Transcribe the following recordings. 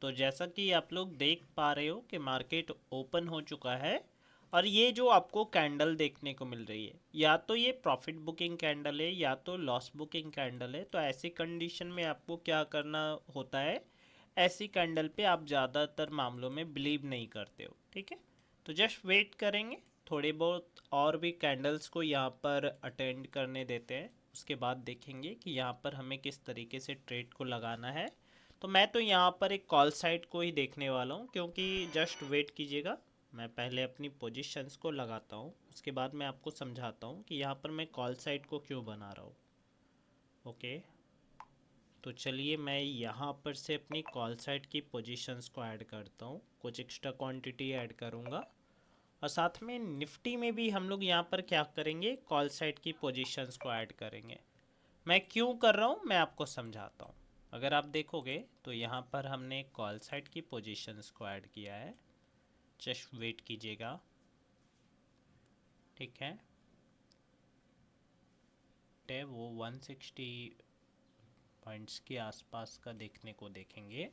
तो जैसा कि आप लोग देख पा रहे हो कि मार्केट ओपन हो चुका है और ये जो आपको कैंडल देखने को मिल रही है, या तो ये प्रॉफिट बुकिंग कैंडल है या तो लॉस बुकिंग कैंडल है। तो ऐसी कंडीशन में आपको क्या करना होता है, ऐसी कैंडल पे आप ज़्यादातर मामलों में बिलीव नहीं करते हो, ठीक है। तो जस्ट वेट करेंगे, थोड़े बहुत और भी कैंडल्स को यहाँ पर अटेंड करने देते हैं, उसके बाद देखेंगे कि यहाँ पर हमें किस तरीके से ट्रेड को लगाना है। तो मैं तो यहाँ पर एक कॉल साइट को ही देखने वाला हूँ, क्योंकि जस्ट वेट कीजिएगा, मैं पहले अपनी पोजीशंस को लगाता हूँ, उसके बाद मैं आपको समझाता हूँ कि यहाँ पर मैं कॉल साइट को क्यों बना रहा हूँ। ओके, तो चलिए मैं यहाँ पर से अपनी कॉल साइट की पोजीशंस को ऐड करता हूँ, कुछ एक्स्ट्रा क्वांटिटी ऐड करूँगा। और साथ में निफ्टी में भी हम लोग यहाँ पर क्या करेंगे, कॉल साइट की पोजीशंस को ऐड करेंगे। मैं क्यों कर रहा हूँ मैं आपको समझाता हूँ। अगर आप देखोगे तो यहाँ पर हमने कॉल साइट की पोजीशंस को ऐड किया है, जस्ट वेट कीजिएगा, ठीक है। वो 160 पॉइंट्स के आसपास का देखने को देखेंगे।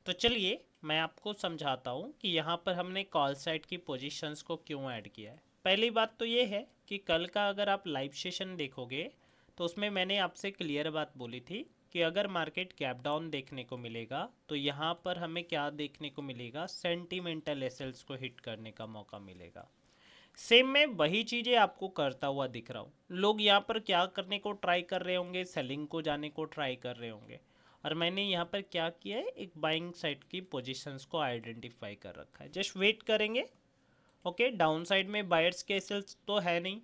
तो चलिए मैं आपको समझाता हूँ कि यहाँ पर हमने कॉल साइट की पोजीशंस को क्यों ऐड किया है। पहली बात तो ये है कि कल का अगर आप लाइव सेशन देखोगे तो उसमें मैंने आपसे क्लियर बात बोली थी कि अगर मार्केट गैप डाउन देखने को मिलेगा तो यहाँ पर हमें क्या देखने को मिलेगा, सेंटिमेंटल एसेल्स को हिट करने का मौका मिलेगा। सेम मैं वही चीज़ें आपको करता हुआ दिख रहा हूँ। लोग यहाँ पर क्या करने को ट्राई कर रहे होंगे, सेलिंग को जाने को ट्राई कर रहे होंगे, और मैंने यहाँ पर क्या किया है, एक बाइंग साइड की पोजीशंस को आइडेंटिफाई कर रखा है। जस्ट वेट करेंगे। ओके, डाउन साइड में बायर्स के सेल्स तो है नहीं,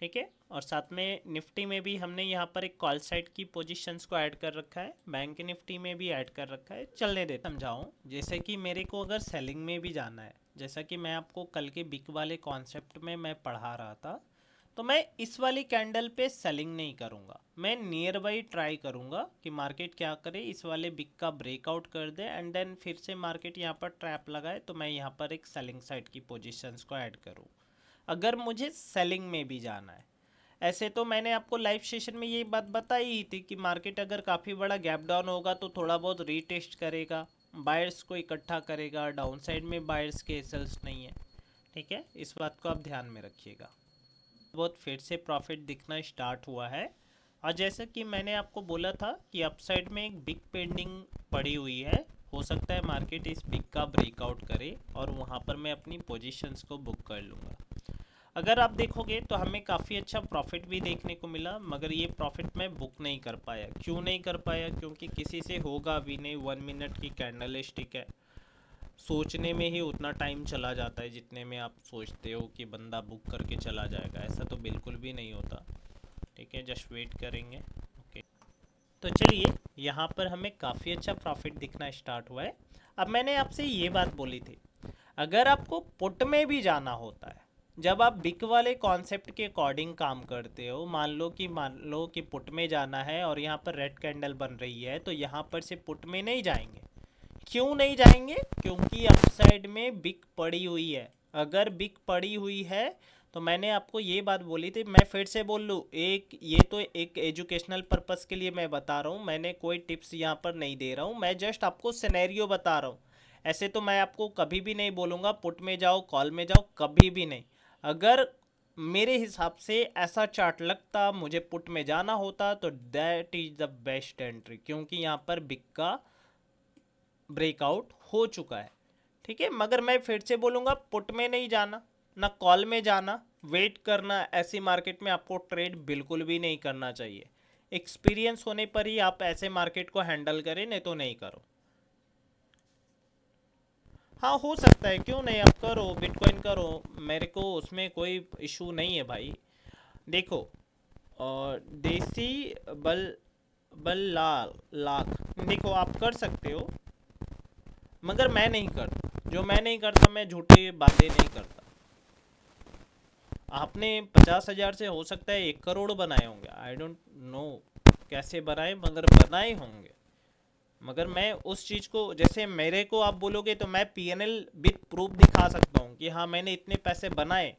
ठीक है। और साथ में निफ्टी में भी हमने यहाँ पर एक कॉल साइड की पोजीशंस को ऐड कर रखा है, बैंक निफ्टी में भी ऐड कर रखा है। चलने दे समझाऊँ, जैसे कि मेरे को अगर सेलिंग में भी जाना है, जैसा कि मैं आपको कल के बिग वाले कॉन्सेप्ट में मैं पढ़ा रहा था, तो मैं इस वाली कैंडल पे सेलिंग नहीं करूँगा, मैं नियर बाई ट्राई करूँगा कि मार्केट क्या करे, इस वाले बिग का ब्रेकआउट कर दे एंड देन फिर से मार्केट यहाँ पर ट्रैप लगाए तो मैं यहाँ पर एक सेलिंग साइड की पोजीशंस को ऐड करूँ, अगर मुझे सेलिंग में भी जाना है। ऐसे तो मैंने आपको लाइव सेशन में ये बात बताई ही थी कि मार्केट अगर काफ़ी बड़ा गैप डाउन होगा तो थोड़ा बहुत रीटेस्ट करेगा, बायर्स को इकट्ठा करेगा, डाउन साइड में बायर्स के सेल्स नहीं है, ठीक है। इस बात को आप ध्यान में रखिएगा। बहुत फिर से प्रॉफिट दिखना स्टार्ट हुआ है, और जैसे कि मैंने आपको बोला था कि अपसाइड में एक बिग पेंडिंग पड़ी हुई है, हो सकता है मार्केट इस बिग का ब्रेकआउट करे और वहाँ पर मैं अपनी पोजीशंस को बुक कर लूँगा। अगर आप देखोगे तो हमें काफ़ी अच्छा प्रॉफिट भी देखने को मिला, मगर ये प्रॉफिट मैं बुक नहीं कर पाया। क्यों नहीं कर पाया, क्योंकि किसी से होगा भी नहीं। 1 मिनट की कैंडल स्टिक है, सोचने में ही उतना टाइम चला जाता है जितने में आप सोचते हो कि बंदा बुक करके चला जाएगा, ऐसा तो बिल्कुल भी नहीं होता, ठीक है। जस्ट वेट करेंगे। ओके, तो चलिए यहाँ पर हमें काफ़ी अच्छा प्रॉफिट दिखना स्टार्ट हुआ है। अब मैंने आपसे ये बात बोली थी, अगर आपको पुट में भी जाना होता है, जब आप बिक वाले कॉन्सेप्ट के अकॉर्डिंग काम करते हो, मान लो कि पुट में जाना है और यहाँ पर रेड कैंडल बन रही है, तो यहाँ पर से पुट में नहीं जाएंगे। क्यों नहीं जाएंगे, क्योंकि अपसाइड में बिक पड़ी हुई है। अगर बिक पड़ी हुई है तो मैंने आपको ये बात बोली थी, मैं फिर से बोल लूँ, एक ये तो एक एजुकेशनल पर्पस के लिए मैं बता रहा हूँ, मैंने कोई टिप्स यहाँ पर नहीं दे रहा हूँ, मैं जस्ट आपको सिनेरियो बता रहा हूँ। ऐसे तो मैं आपको कभी भी नहीं बोलूँगा पुट में जाओ, कॉल में जाओ, कभी भी नहीं। अगर मेरे हिसाब से ऐसा चार्ट लगता, मुझे पुट में जाना होता, तो that is the best entry, क्योंकि यहाँ पर बिक का ब्रेकआउट हो चुका है, ठीक है। मगर मैं फिर से बोलूँगा, पुट में नहीं जाना, ना कॉल में जाना, वेट करना। ऐसी मार्केट में आपको ट्रेड बिल्कुल भी नहीं करना चाहिए। एक्सपीरियंस होने पर ही आप ऐसे मार्केट को हैंडल करें, नहीं तो नहीं करो। हाँ, हो सकता है, क्यों नहीं, आप करो, बिटकॉइन करो, मेरे को उसमें कोई इशू नहीं है भाई। देखो, और देसी बल बल लाल लाख, देखो आप कर सकते हो, मगर मैं नहीं करता। जो मैं नहीं करता, मैं झूठी बातें नहीं करता। आपने 50,000 से हो सकता है 1 करोड़ बनाए होंगे, आई डोंट नो कैसे बनाए, मगर बनाए होंगे। मगर मैं उस चीज़ को, जैसे मेरे को आप बोलोगे तो मैं पीएनएल विद प्रूफ दिखा सकता हूँ कि हाँ मैंने इतने पैसे बनाए,